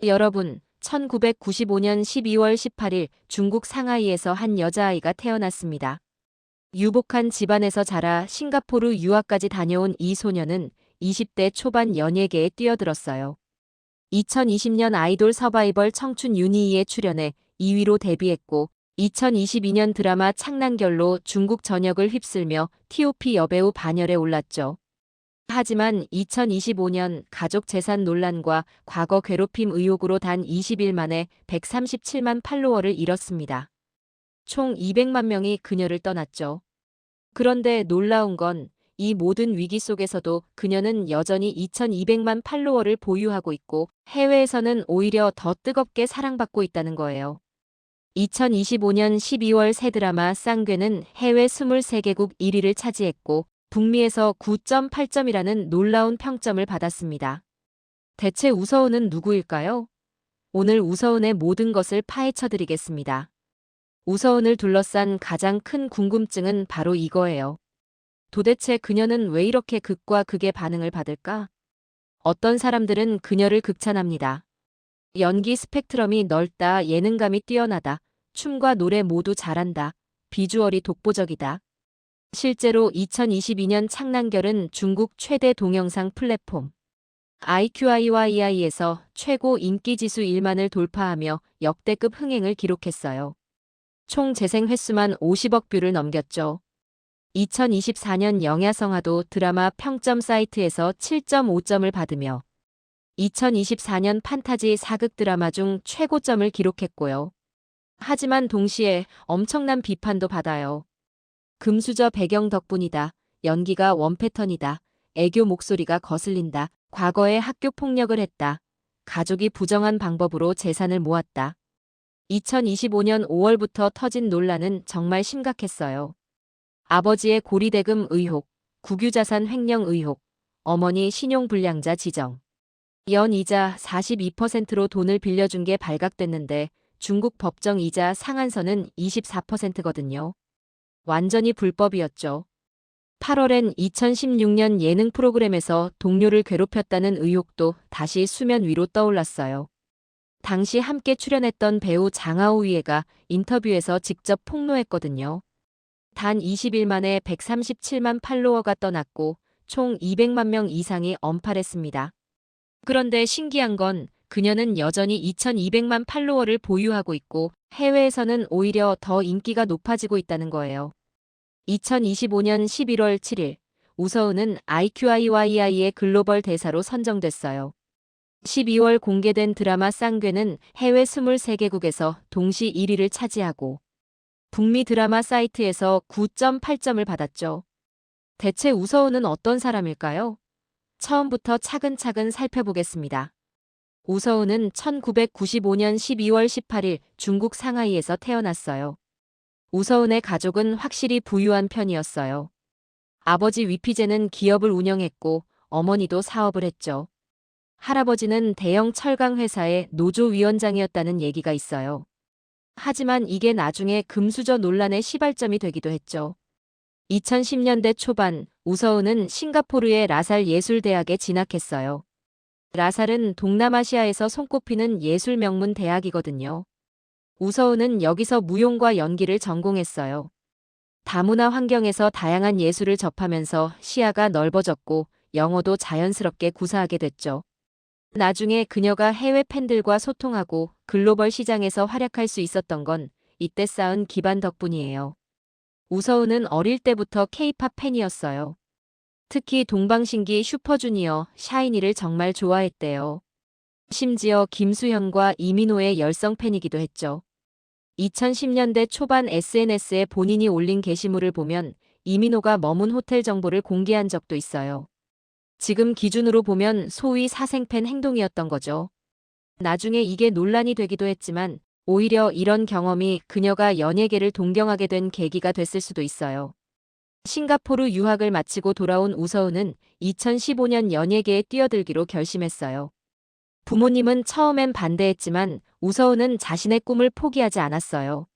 여러분, 1995년 12월 18일 중국 상하이에서 한 여자아이가 태어났습니다. 유복한 집안에서 자라 싱가포르 유학까지 다녀온 이 소녀는 20대 초반 연예계에 뛰어들었어요. 2020년 아이돌 서바이벌 청춘 유니이에 출연해 2위로 데뷔했고 2022년 드라마 창난결로 중국 전역을 휩쓸며 TOP 여배우 반열에 올랐죠. 하지만 2025년 가족 재산 논란과 과거 괴롭힘 의혹으로 단 20일 만에 137만 팔로워를 잃었습니다. 총 200만 명이 그녀를 떠났죠. 그런데 놀라운 건 이 모든 위기 속에서도 그녀는 여전히 2200만 팔로워를 보유하고 있고 해외에서는 오히려 더 뜨겁게 사랑받고 있다는 거예요. 2025년 12월 새 드라마 쌍괴는 해외 23개국 1위를 차지했고 북미에서 9.8점이라는 놀라운 평점을 받았습니다. 대체 우서운은 누구일까요? 오늘 우서운의 모든 것을 파헤쳐 드리겠습니다. 우서운을 둘러싼 가장 큰 궁금증은 바로 이거예요. 도대체 그녀는 왜 이렇게 극과 극의 반응을 받을까? 어떤 사람들은 그녀를 극찬합니다. 연기 스펙트럼이 넓다, 예능감이 뛰어나다, 춤과 노래 모두 잘한다, 비주얼이 독보적이다. 실제로 2022년 창난결은 중국 최대 동영상 플랫폼 IQIYEI에서 최고 인기지수 1만을 돌파하며 역대급 흥행을 기록했어요. 총 재생 횟수만 50억 뷰를 넘겼죠. 2024년 영야성화도 드라마 평점 사이트에서 7.5점을 받으며 2024년 판타지 사극 드라마 중 최고점을 기록했고요. 하지만 동시에 엄청난 비판도 받아요. 금수저 배경 덕분이다. 연기가 원패턴이다. 애교 목소리가 거슬린다. 과거에 학교 폭력을 했다. 가족이 부정한 방법으로 재산을 모았다. 2025년 5월부터 터진 논란은 정말 심각했어요. 아버지의 고리대금 의혹, 국유자산 횡령 의혹, 어머니 신용불량자 지정. 연이자 42%로 돈을 빌려준 게 발각됐는데 중국 법정 이자 상한선은 24%거든요. 완전히 불법이었죠. 8월엔 2016년 예능 프로그램에서 동료를 괴롭혔다는 의혹도 다시 수면 위로 떠올랐어요. 당시 함께 출연했던 배우 장하오위에가 인터뷰에서 직접 폭로했거든요. 단 20일 만에 137만 팔로워가 떠났고 총 200만 명 이상이 언팔했습니다. 그런데 신기한 건 그녀는 여전히 2200만 팔로워를 보유하고 있고 해외에서는 오히려 더 인기가 높아지고 있다는 거예요. 2025년 11월 7일 우서운은 IQIYEI의 글로벌 대사로 선정됐어요. 12월 공개된 드라마 쌍괴는 해외 23개국에서 동시 1위를 차지하고 북미 드라마 사이트에서 9.8점을 받았죠. 대체 우서운은 어떤 사람일까요? 처음부터 차근차근 살펴보겠습니다. 우서운은 1995년 12월 18일 중국 상하이에서 태어났어요. 우서운의 가족은 확실히 부유한 편이었어요. 아버지 위피제는 기업을 운영했고 어머니도 사업을 했죠. 할아버지는 대형 철강 회사의 노조위원장이었다는 얘기가 있어요. 하지만 이게 나중에 금수저 논란의 시발점이 되기도 했죠. 2010년대 초반 우서운은 싱가포르의 라살 예술대학에 진학했어요. 라살은 동남아시아에서 손꼽히는 예술 명문 대학이거든요. 우서운은 여기서 무용과 연기를 전공했어요. 다문화 환경에서 다양한 예술을 접하면서 시야가 넓어졌고 영어도 자연스럽게 구사하게 됐죠. 나중에 그녀가 해외 팬들과 소통하고 글로벌 시장에서 활약할 수 있었던 건 이때 쌓은 기반 덕분이에요. 우서운은 어릴 때부터 K-팝 팬이었어요. 특히 동방신기 슈퍼주니어, 샤이니를 정말 좋아했대요. 심지어 김수현과 이민호의 열성 팬이기도 했죠. 2010년대 초반 SNS에 본인이 올린 게시물을 보면 이민호가 머문 호텔 정보를 공개한 적도 있어요. 지금 기준으로 보면 소위 사생팬 행동이었던 거죠. 나중에 이게 논란이 되기도 했지만 오히려 이런 경험이 그녀가 연예계를 동경하게 된 계기가 됐을 수도 있어요. 싱가포르 유학을 마치고 돌아온 우서운은 2015년 연예계에 뛰어들기로 결심했어요. 부모님은 처음엔 반대했지만 우서운은 자신의 꿈을 포기하지 않았어요.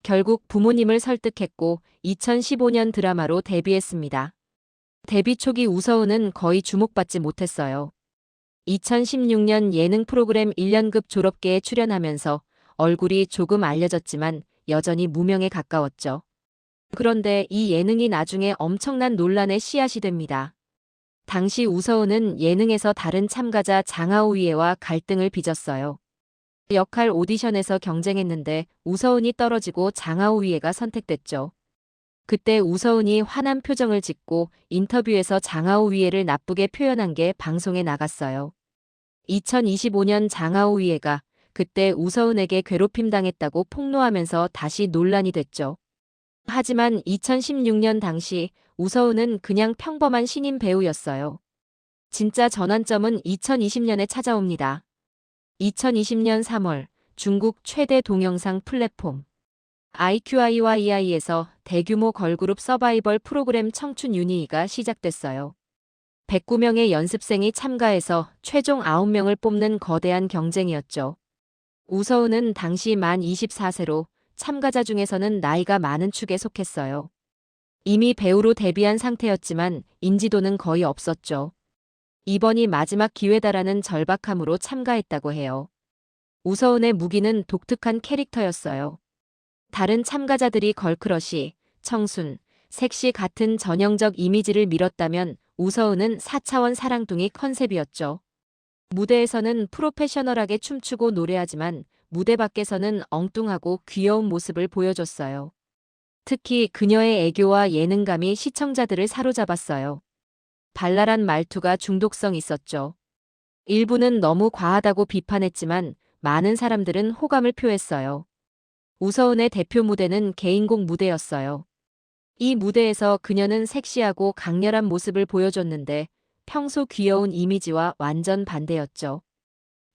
결국 부모님을 설득했고 2015년 드라마로 데뷔했습니다. 데뷔 초기 우서운은 거의 주목받지 못했어요. 2016년 예능 프로그램 1년급 졸업계에 출연하면서 얼굴이 조금 알려졌지만 여전히 무명에 가까웠죠. 그런데 이 예능이 나중에 엄청난 논란의 씨앗이 됩니다. 당시 우서은은 예능에서 다른 참가자 장하오위에와 갈등을 빚었어요. 역할 오디션에서 경쟁했는데 우서은이 떨어지고 장하오위에가 선택됐죠. 그때 우서은이 화난 표정을 짓고 인터뷰에서 장하오위에를 나쁘게 표현한 게 방송에 나갔어요. 2025년 장하오위에가 그때 우서은에게 괴롭힘 당했다고 폭로하면서 다시 논란이 됐죠. 하지만 2016년 당시 우서은은 그냥 평범한 신인 배우였어요. 진짜 전환점은 2020년에 찾아옵니다. 2020년 3월 중국 최대 동영상 플랫폼 IQIYEI에서 대규모 걸그룹 서바이벌 프로그램 청춘 유니이가 시작됐어요. 109명의 연습생이 참가해서 최종 9명을 뽑는 거대한 경쟁이었죠. 우서은은 당시 만 24세로 참가자 중에서는 나이가 많은 축에 속했어요. 이미 배우로 데뷔한 상태였지만 인지도는 거의 없었죠. 이번이 마지막 기회다라는 절박함으로 참가했다고 해요. 우서은의 무기는 독특한 캐릭터였어요. 다른 참가자들이 걸크러쉬, 청순, 섹시 같은 전형적 이미지를 밀었다면 우서은은 4차원 사랑둥이 컨셉이었죠. 무대에서는 프로페셔널하게 춤추고 노래하지만 무대 밖에서는 엉뚱하고 귀여운 모습을 보여줬어요. 특히 그녀의 애교와 예능감이 시청자들을 사로잡았어요. 발랄한 말투가 중독성 있었죠. 일부는 너무 과하다고 비판했지만 많은 사람들은 호감을 표했어요. 우서은의 대표 무대는 개인곡 무대였어요. 이 무대에서 그녀는 섹시하고 강렬한 모습을 보여줬는데 평소 귀여운 이미지와 완전 반대였죠.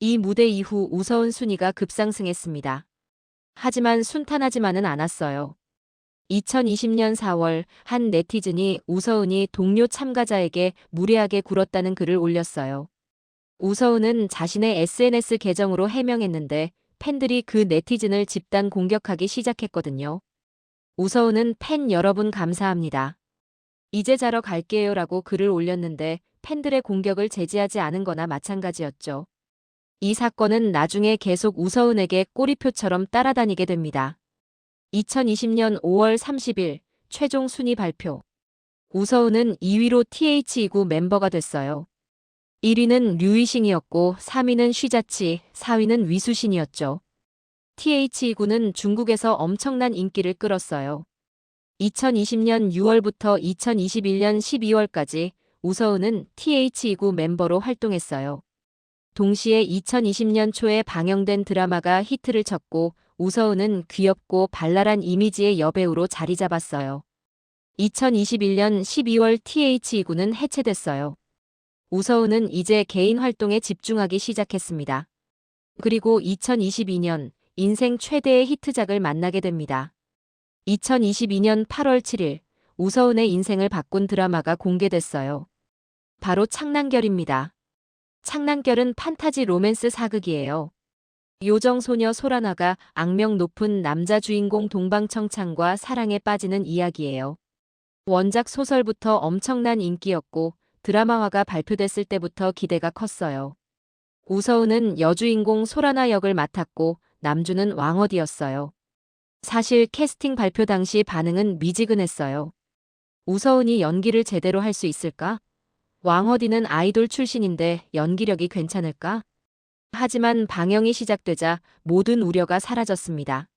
이 무대 이후 우서은 순위가 급상승했습니다. 하지만 순탄하지만은 않았어요. 2020년 4월 한 네티즌이 우서은이 동료 참가자에게 무례하게 굴었다는 글을 올렸어요. 우서은은 자신의 SNS 계정으로 해명했는데 팬들이 그 네티즌을 집단 공격하기 시작했거든요. 우서은은 팬 여러분 감사합니다. 이제 자러 갈게요라고 글을 올렸는데 팬들의 공격을 제지하지 않은 거나 마찬가지였죠. 이 사건은 나중에 계속 우서은에게 꼬리표처럼 따라다니게 됩니다. 2020년 5월 30일 최종 순위 발표. 우서은은 2위로 TH29 멤버가 됐어요. 1위는 류이싱이었고 3위는 쉬자치, 4위는 위수신이었죠. TH29는 중국에서 엄청난 인기를 끌었어요. 2020년 6월부터 2021년 12월까지 우서은은 TH29 멤버로 활동했어요. 동시에 2020년 초에 방영된 드라마가 히트를 쳤고 우서은은 귀엽고 발랄한 이미지의 여배우로 자리 잡았어요. 2021년 12월 TH29는 해체됐어요. 우서은은 이제 개인 활동에 집중하기 시작했습니다. 그리고 2022년 인생 최대의 히트작을 만나게 됩니다. 2022년 8월 7일 우서은의 인생을 바꾼 드라마가 공개됐어요. 바로 창난결입니다. 창난결은 판타지 로맨스 사극이에요. 요정소녀 소라나가 악명 높은 남자 주인공 동방청창과 사랑에 빠지는 이야기예요. 원작 소설부터 엄청난 인기였고 드라마화가 발표됐을 때부터 기대가 컸어요. 우서은은 여주인공 소라나 역을 맡았고 남주는 왕어디였어요. 사실 캐스팅 발표 당시 반응은 미지근했어요. 우서은이 연기를 제대로 할 수 있을까? 왕어디는 아이돌 출신인데 연기력이 괜찮을까? 하지만 방영이 시작되자 모든 우려가 사라졌습니다.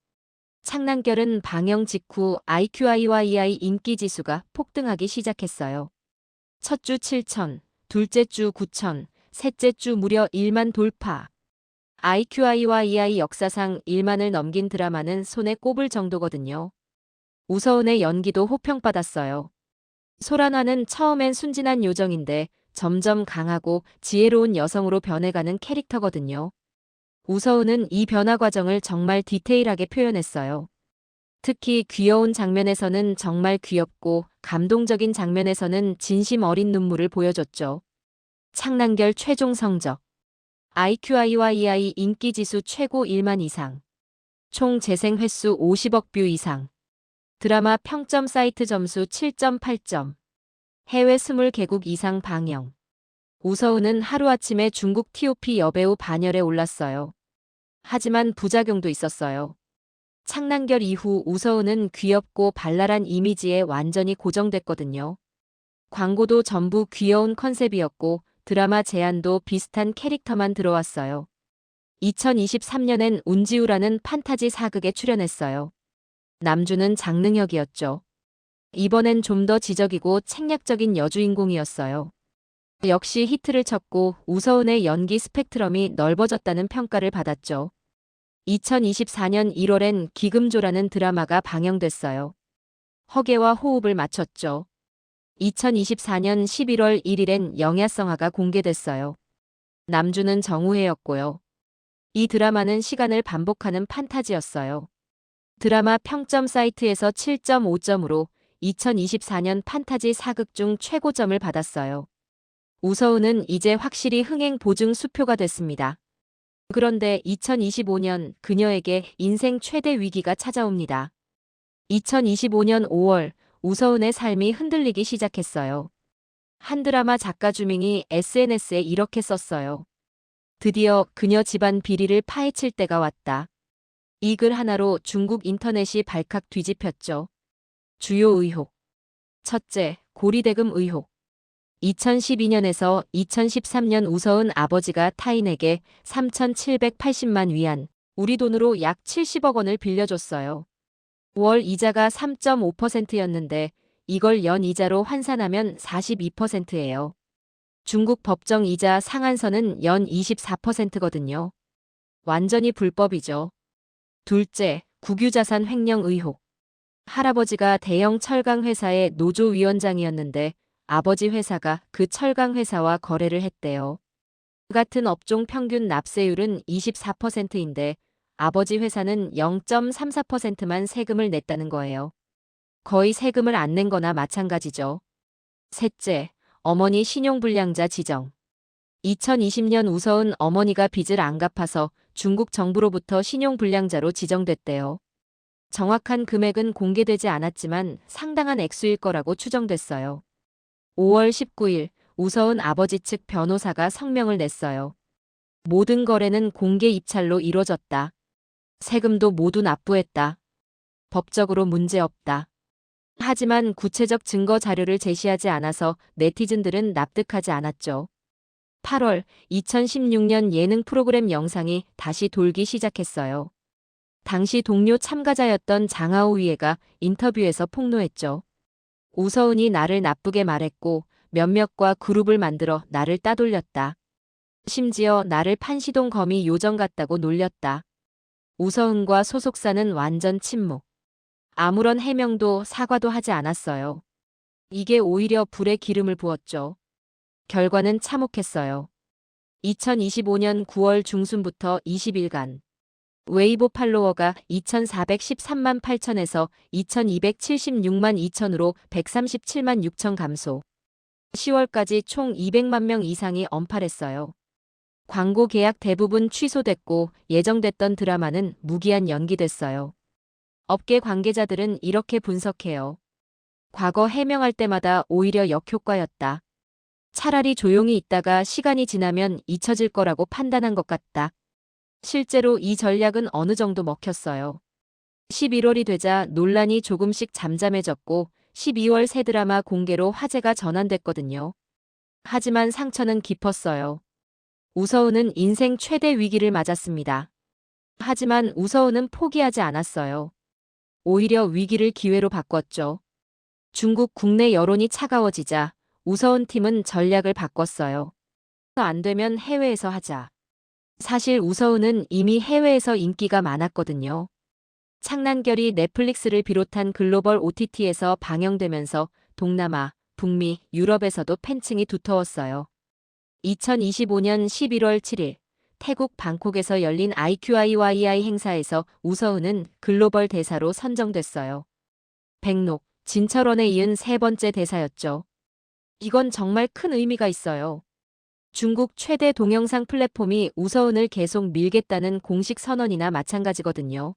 창난결은 방영 직후 IQIYEI 인기 지수가 폭등하기 시작했어요. 첫 주 7천, 둘째 주 9천, 셋째 주 무려 1만 돌파. IQIYEI 역사상 1만을 넘긴 드라마는 손에 꼽을 정도거든요. 우서은의 연기도 호평받았어요. 소라나는 처음엔 순진한 요정인데 점점 강하고 지혜로운 여성으로 변해가는 캐릭터거든요. 우서은은 이 변화 과정을 정말 디테일하게 표현했어요. 특히 귀여운 장면에서는 정말 귀엽고 감동적인 장면에서는 진심 어린 눈물을 보여줬죠. 창난결 최종 성적. IQIYEI 인기지수 최고 1만 이상. 총 재생 횟수 50억 뷰 이상. 드라마 평점 사이트 점수 7.8점. 해외 20개국 이상 방영. 우서은은 하루아침에 중국 TOP 여배우 반열에 올랐어요. 하지만 부작용도 있었어요. 창난결 이후 우서은은 귀엽고 발랄한 이미지에 완전히 고정됐거든요. 광고도 전부 귀여운 컨셉이었고 드라마 제안도 비슷한 캐릭터만 들어왔어요. 2023년엔 운지우라는 판타지 사극에 출연했어요. 남주는 장능혁이었죠. 이번엔 좀 더 지적이고 책략적인 여주인공이었어요. 역시 히트를 쳤고 우서은의 연기 스펙트럼이 넓어졌다는 평가를 받았죠. 2024년 1월엔 기금조라는 드라마가 방영됐어요. 허계와 호흡을 맞췄죠. 2024년 11월 1일엔 영야성화가 공개됐어요. 남주는 정우혜였고요. 이 드라마는 시간을 반복하는 판타지였어요. 드라마 평점 사이트에서 7.5점으로 2024년 판타지 사극 중 최고점을 받았어요. 우서은은 이제 확실히 흥행 보증 수표가 됐습니다. 그런데 2025년 그녀에게 인생 최대 위기가 찾아옵니다. 2025년 5월 우서은의 삶이 흔들리기 시작했어요. 한 드라마 작가 주민이 SNS에 이렇게 썼어요. 드디어 그녀 집안 비리를 파헤칠 때가 왔다. 이 글 하나로 중국 인터넷이 발칵 뒤집혔죠. 주요 의혹. 첫째, 고리대금 의혹. 2012년에서 2013년 우서은 아버지가 타인에게 3,780만 위안, 우리 돈으로 약 70억 원을 빌려줬어요. 월 이자가 3.5%였는데 이걸 연이자로 환산하면 42%예요. 중국 법정 이자 상한선은 연 24%거든요. 완전히 불법이죠. 둘째, 국유자산 횡령 의혹. 할아버지가 대형 철강 회사의 노조위원장이었는데 아버지 회사가 그 철강 회사와 거래를 했대요. 같은 업종 평균 납세율은 24%인데 아버지 회사는 0.34%만 세금을 냈다는 거예요. 거의 세금을 안 낸 거나 마찬가지죠. 셋째, 어머니 신용불량자 지정. 2020년 우서은 어머니가 빚을 안 갚아서 중국 정부로부터 신용불량자로 지정됐대요. 정확한 금액은 공개되지 않았지만 상당한 액수일 거라고 추정됐어요. 5월 19일 우서은 아버지 측 변호사가 성명을 냈어요. 모든 거래는 공개 입찰로 이뤄졌다. 세금도 모두 납부했다. 법적으로 문제없다. 하지만 구체적 증거 자료를 제시하지 않아서 네티즌들은 납득하지 않았죠. 8월 2016년 예능 프로그램 영상이 다시 돌기 시작했어요. 당시 동료 참가자였던 장하오 위에가 인터뷰에서 폭로했죠. 우서은이 나를 나쁘게 말했고 몇몇과 그룹을 만들어 나를 따돌렸다. 심지어 나를 판시동 거미 요정 같다고 놀렸다. 우서은과 소속사는 완전 침묵. 아무런 해명도 사과도 하지 않았어요. 이게 오히려 불에 기름을 부었죠. 결과는 참혹했어요. 2025년 9월 중순부터 20일간 웨이보 팔로워가 2,413만 8천에서 2,276만 2천으로 137만 6천 감소. 10월까지 총 200만 명 이상이 언팔했어요. 광고 계약 대부분 취소됐고 예정됐던 드라마는 무기한 연기됐어요. 업계 관계자들은 이렇게 분석해요. 과거 해명할 때마다 오히려 역효과였다. 차라리 조용히 있다가 시간이 지나면 잊혀질 거라고 판단한 것 같다. 실제로 이 전략은 어느 정도 먹혔어요. 11월이 되자 논란이 조금씩 잠잠해졌고 12월 새 드라마 공개로 화제가 전환됐거든요. 하지만 상처는 깊었어요. 우서은은 인생 최대 위기를 맞았습니다. 하지만 우서은은 포기하지 않았어요. 오히려 위기를 기회로 바꿨죠. 중국 국내 여론이 차가워지자 우서은 팀은 전략을 바꿨어요. 안 되면 해외에서 하자. 사실 우서은은 이미 해외에서 인기가 많았거든요. 창난결이 넷플릭스를 비롯한 글로벌 OTT에서 방영되면서 동남아, 북미, 유럽에서도 팬층이 두터웠어요. 2025년 11월 7일 태국 방콕에서 열린 IQIYI 행사에서 우서은은 글로벌 대사로 선정됐어요. 백록, 진철원에 이은 세 번째 대사였죠. 이건 정말 큰 의미가 있어요. 중국 최대 동영상 플랫폼이 우서은을 계속 밀겠다는 공식 선언이나 마찬가지거든요.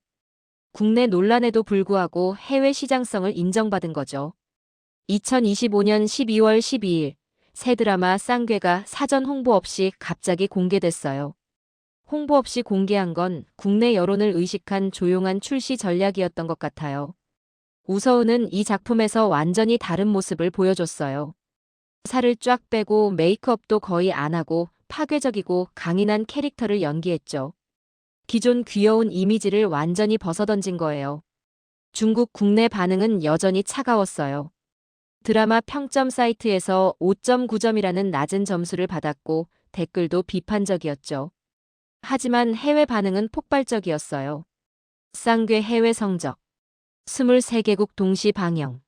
국내 논란에도 불구하고 해외 시장성을 인정받은 거죠. 2025년 12월 12일 새 드라마 쌍괴가 사전 홍보 없이 갑자기 공개됐어요. 홍보 없이 공개한 건 국내 여론을 의식한 조용한 출시 전략이었던 것 같아요. 우서은은 이 작품에서 완전히 다른 모습을 보여줬어요. 살을 쫙 빼고 메이크업도 거의 안 하고 파괴적이고 강인한 캐릭터를 연기했죠. 기존 귀여운 이미지를 완전히 벗어던진 거예요. 중국 국내 반응은 여전히 차가웠어요. 드라마 평점 사이트에서 5.9점이라는 낮은 점수를 받았고 댓글도 비판적이었죠. 하지만 해외 반응은 폭발적이었어요. 쌍괴 해외 성적 23개국 동시 방영.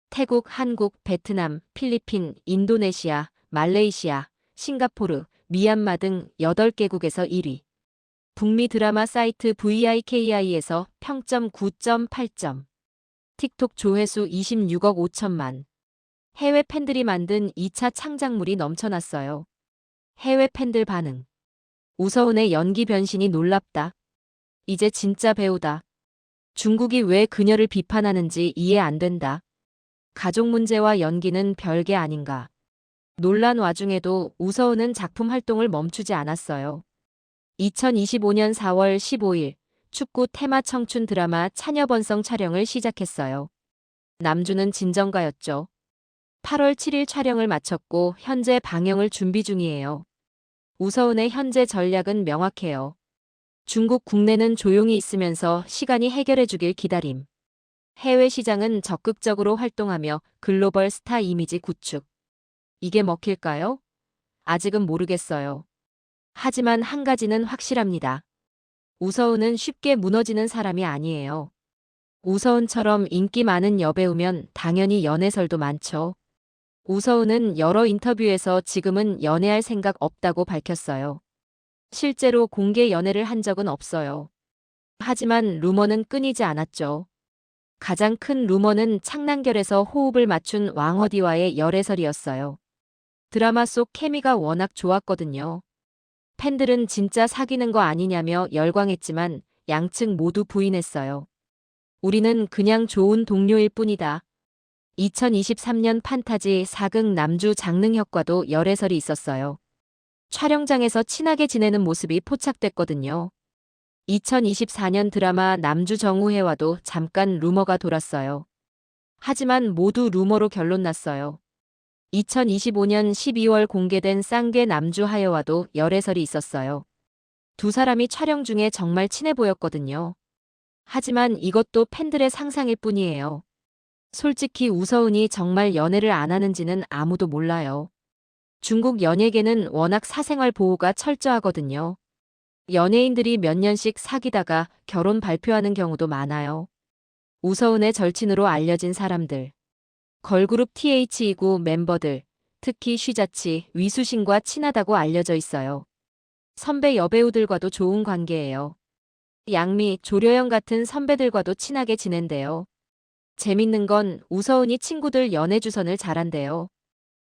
태국, 한국, 베트남, 필리핀, 인도네시아, 말레이시아, 싱가포르, 미얀마 등 8개국에서 1위. 북미 드라마 사이트 VIKI에서 평점 9.8점. 틱톡 조회수 26억 5천만. 해외 팬들이 만든 2차 창작물이 넘쳐났어요. 해외 팬들 반응. 우서은의 연기 변신이 놀랍다. 이제 진짜 배우다. 중국이 왜 그녀를 비판하는지 이해 안 된다. 가족 문제와 연기는 별개 아닌가. 논란 와중에도 우서은은 작품 활동을 멈추지 않았어요. 2025년 4월 15일 축구 테마 청춘 드라마 차녀번성 촬영을 시작했어요. 남주는 진정가였죠. 8월 7일 촬영을 마쳤고 현재 방영을 준비 중이에요. 우서은의 현재 전략은 명확해요. 중국 국내는 조용히 있으면서 시간이 해결해주길 기다림. 해외 시장은 적극적으로 활동하며 글로벌 스타 이미지 구축. 이게 먹힐까요? 아직은 모르겠어요. 하지만 한 가지는 확실합니다. 우서은은 쉽게 무너지는 사람이 아니에요. 우서은처럼 인기 많은 여배우면 당연히 연애설도 많죠. 우서은은 여러 인터뷰에서 지금은 연애할 생각 없다고 밝혔어요. 실제로 공개 연애를 한 적은 없어요. 하지만 루머는 끊이지 않았죠. 가장 큰 루머는 창난결에서 호흡을 맞춘 왕허디와의 열애설이었어요. 드라마 속 케미가 워낙 좋았거든요. 팬들은 진짜 사귀는 거 아니냐며 열광했지만 양측 모두 부인했어요. 우리는 그냥 좋은 동료일 뿐이다. 2023년 판타지 4극 남주 장능혁과도 열애설이 있었어요. 촬영장에서 친하게 지내는 모습이 포착됐거든요. 2024년 드라마 남주 정우회와도 잠깐 루머가 돌았어요. 하지만 모두 루머로 결론났어요. 2025년 12월 공개된 쌍괴 남주 하여와도 열애설이 있었어요. 두 사람이 촬영 중에 정말 친해 보였거든요. 하지만 이것도 팬들의 상상일 뿐이에요. 솔직히 우서은이 정말 연애를 안 하는지는 아무도 몰라요. 중국 연예계는 워낙 사생활 보호가 철저하거든요. 연예인들이 몇 년씩 사귀다가 결혼 발표하는 경우도 많아요. 우서은의 절친으로 알려진 사람들. 걸그룹 TH29 멤버들, 특히 쉬자치, 위수신과 친하다고 알려져 있어요. 선배 여배우들과도 좋은 관계예요. 양미, 조려영 같은 선배들과도 친하게 지낸대요. 재밌는 건 우서은이 친구들 연애 주선을 잘한대요.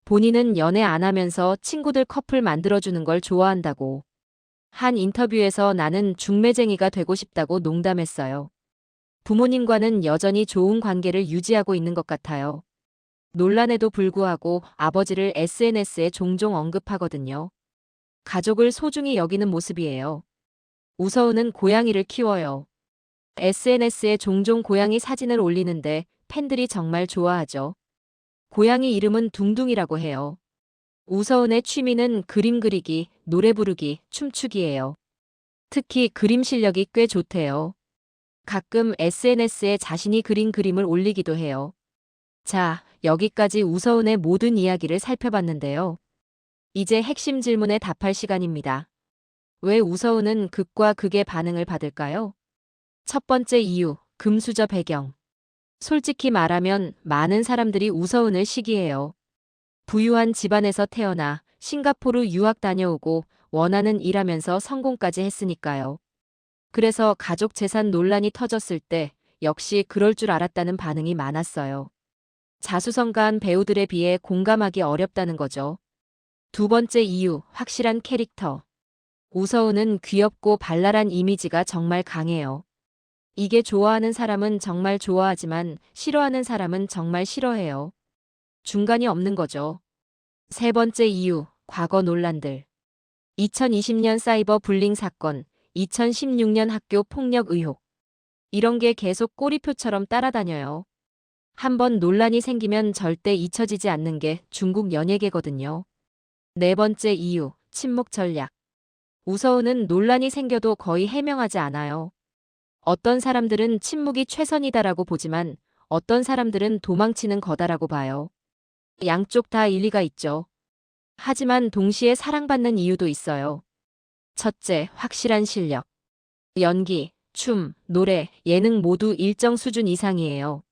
본인은 연애 안 하면서 친구들 커플 만들어주는 걸 좋아한다고. 한 인터뷰에서 나는 중매쟁이가 되고 싶다고 농담했어요. 부모님과는 여전히 좋은 관계를 유지하고 있는 것 같아요. 논란에도 불구하고 아버지를 SNS에 종종 언급하거든요. 가족을 소중히 여기는 모습이에요. 우서은은 고양이를 키워요. SNS에 종종 고양이 사진을 올리는데 팬들이 정말 좋아하죠. 고양이 이름은 둥둥이라고 해요. 우서은의 취미는 그림 그리기, 노래 부르기, 춤추기예요. 특히 그림 실력이 꽤 좋대요. 가끔 SNS에 자신이 그린 그림을 올리기도 해요. 자, 여기까지 우서은의 모든 이야기를 살펴봤는데요. 이제 핵심 질문에 답할 시간입니다. 왜 우서은은 극과 극의 반응을 받을까요? 첫 번째 이유, 금수저 배경. 솔직히 말하면 많은 사람들이 우서은을 시기해요. 부유한 집안에서 태어나 싱가포르 유학 다녀오고 원하는 일하면서 성공까지 했으니까요. 그래서 가족 재산 논란이 터졌을 때 역시 그럴 줄 알았다는 반응이 많았어요. 자수성가한 배우들에 비해 공감하기 어렵다는 거죠. 두 번째 이유, 확실한 캐릭터. 우서은은 귀엽고 발랄한 이미지가 정말 강해요. 이게 좋아하는 사람은 정말 좋아하지만 싫어하는 사람은 정말 싫어해요. 중간이 없는 거죠. 세 번째 이유, 과거 논란들. 2020년 사이버 불링 사건, 2016년 학교 폭력 의혹. 이런 게 계속 꼬리표처럼 따라다녀요. 한번 논란이 생기면 절대 잊혀지지 않는 게 중국 연예계거든요. 네 번째 이유, 침묵 전략. 우서운은 논란이 생겨도 거의 해명하지 않아요. 어떤 사람들은 침묵이 최선이다라고 보지만 어떤 사람들은 도망치는 거다라고 봐요. 양쪽 다 일리가 있죠. 하지만 동시에 사랑받는 이유도 있어요. 첫째, 확실한 실력. 연기, 춤, 노래, 예능 모두 일정 수준 이상이에요.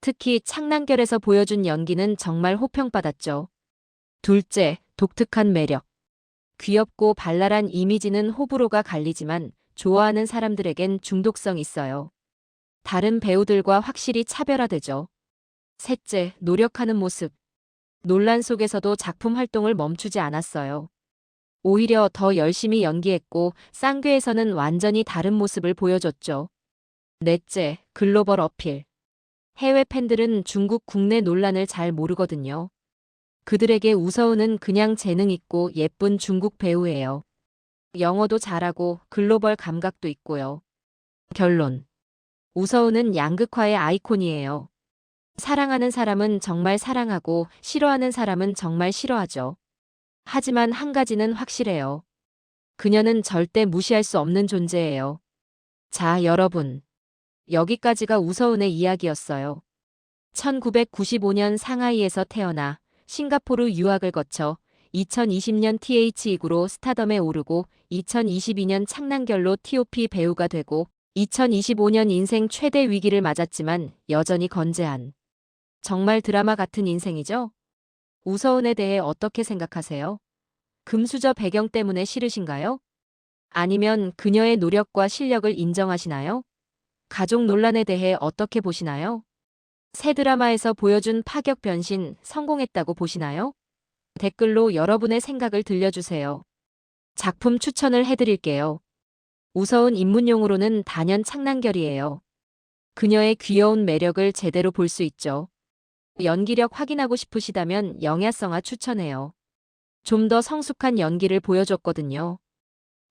특히 창난결에서 보여준 연기는 정말 호평받았죠. 둘째, 독특한 매력. 귀엽고 발랄한 이미지는 호불호가 갈리지만 좋아하는 사람들에겐 중독성 있어요. 다른 배우들과 확실히 차별화되죠. 셋째, 노력하는 모습. 논란 속에서도 작품 활동을 멈추지 않았어요. 오히려 더 열심히 연기했고 쌍괴에서는 완전히 다른 모습을 보여줬죠. 넷째, 글로벌 어필. 해외 팬들은 중국 국내 논란을 잘 모르거든요. 그들에게 우서운은 그냥 재능 있고 예쁜 중국 배우예요. 영어도 잘하고 글로벌 감각도 있고요. 결론. 우서운은 양극화의 아이콘이에요. 사랑하는 사람은 정말 사랑하고 싫어하는 사람은 정말 싫어하죠. 하지만 한 가지는 확실해요. 그녀는 절대 무시할 수 없는 존재예요. 자, 여러분. 여기까지가 우서운의 이야기였어요. 1995년 상하이에서 태어나 싱가포르 유학을 거쳐 2020년 TH2구로 스타덤에 오르고 2022년 창난결로 TOP 배우가 되고 2025년 인생 최대 위기를 맞았지만 여전히 건재한. 정말 드라마 같은 인생이죠? 우서운에 대해 어떻게 생각하세요? 금수저 배경 때문에 싫으신가요? 아니면 그녀의 노력과 실력을 인정하시나요? 가족 논란에 대해 어떻게 보시나요? 새 드라마에서 보여준 파격 변신 성공했다고 보시나요? 댓글로 여러분의 생각을 들려주세요. 작품 추천을 해드릴게요. 우서운 입문용으로는 단연 창난결이에요. 그녀의 귀여운 매력을 제대로 볼 수 있죠. 연기력 확인하고 싶으시다면 영야성아 추천해요. 좀 더 성숙한 연기를 보여줬거든요.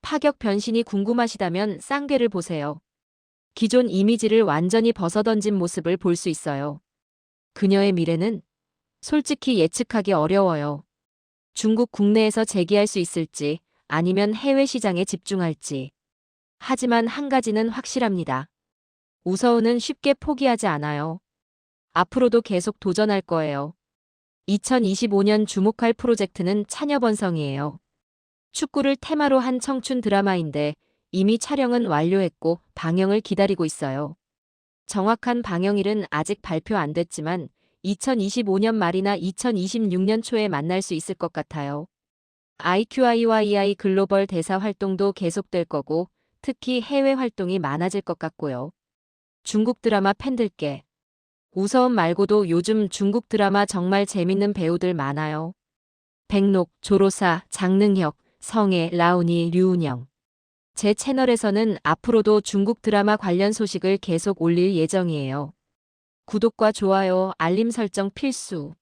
파격 변신이 궁금하시다면 쌍괴를 보세요. 기존 이미지를 완전히 벗어던진 모습을 볼 수 있어요. 그녀의 미래는 솔직히 예측하기 어려워요. 중국 국내에서 재기할 수 있을지 아니면 해외 시장에 집중할지. 하지만 한 가지는 확실합니다. 우서운은 쉽게 포기하지 않아요. 앞으로도 계속 도전할 거예요. 2025년 주목할 프로젝트는 차녀번성이에요. 축구를 테마로 한 청춘 드라마인데 이미 촬영은 완료했고 방영을 기다리고 있어요. 정확한 방영일은 아직 발표 안 됐지만 2025년 말이나 2026년 초에 만날 수 있을 것 같아요. IQIYI 글로벌 대사 활동도 계속될 거고 특히 해외 활동이 많아질 것 같고요. 중국 드라마 팬들께 우서운 말고도 요즘 중국 드라마 정말 재밌는 배우들 많아요. 백록, 조로사, 장능혁, 성애, 라온이, 류은영. 제 채널에서는 앞으로도 중국 드라마 관련 소식을 계속 올릴 예정이에요. 구독과 좋아요, 알림 설정 필수.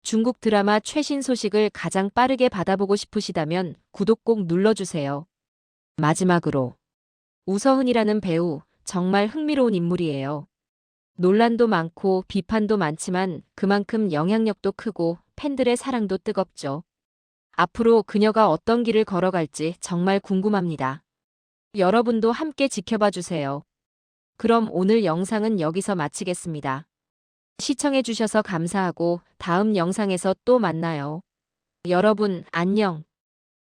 중국 드라마 최신 소식을 가장 빠르게 받아보고 싶으시다면 구독 꼭 눌러주세요. 마지막으로 우서운이라는 배우 정말 흥미로운 인물이에요. 논란도 많고 비판도 많지만 그만큼 영향력도 크고 팬들의 사랑도 뜨겁죠. 앞으로 그녀가 어떤 길을 걸어갈지 정말 궁금합니다. 여러분도 함께 지켜봐 주세요. 그럼 오늘 영상은 여기서 마치겠습니다. 시청해주셔서 감사하고 다음 영상에서 또 만나요. 여러분, 안녕.